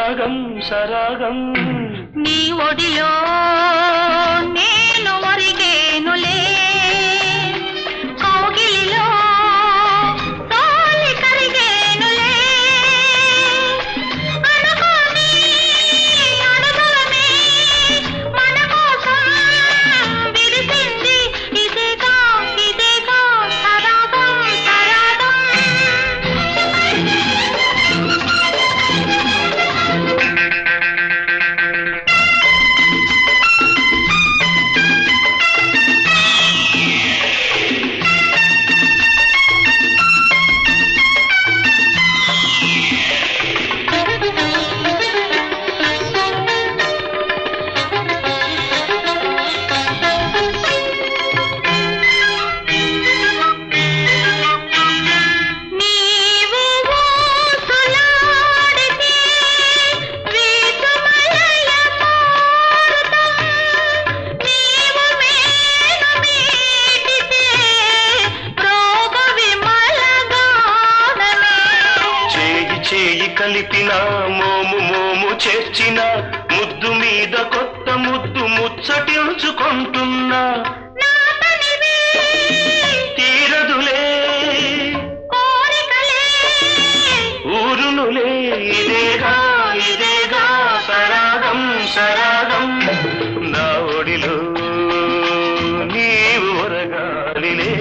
సరాగం సరాగం నీ ఒడిలో నేను ఒరిగేనులే కౌగిలిలో తోలి కరిగేనులే అనుకోని అనుభవమే మన కోసం విరిసింది ఇదేగా ఇదేగా సరాగం సరాగం కలిపిన మోము మోము చేర్చిన ముద్దు మీద కొత్త ముద్దు ముచ్చటించుకుంటున్నా తీరదులే ఊరునులే ఇదేగా ఇదేగా సరాగం సరాగం నా ఒడిలో నీవు ఒరగాలిలే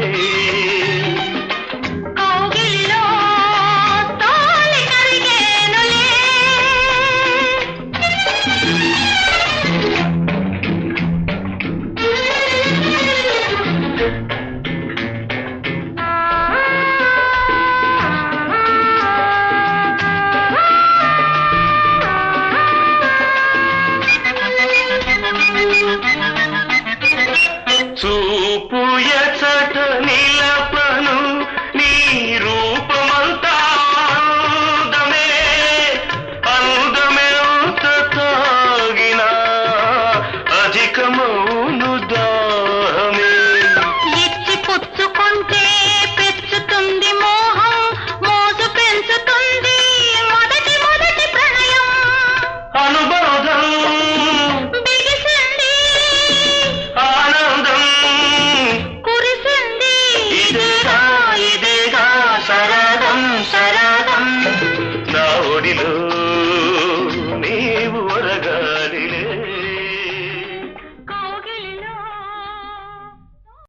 చూపు ఎచట నిలపను నీ రూపమంతా అందమే అందమే తాగిన అధికమౌ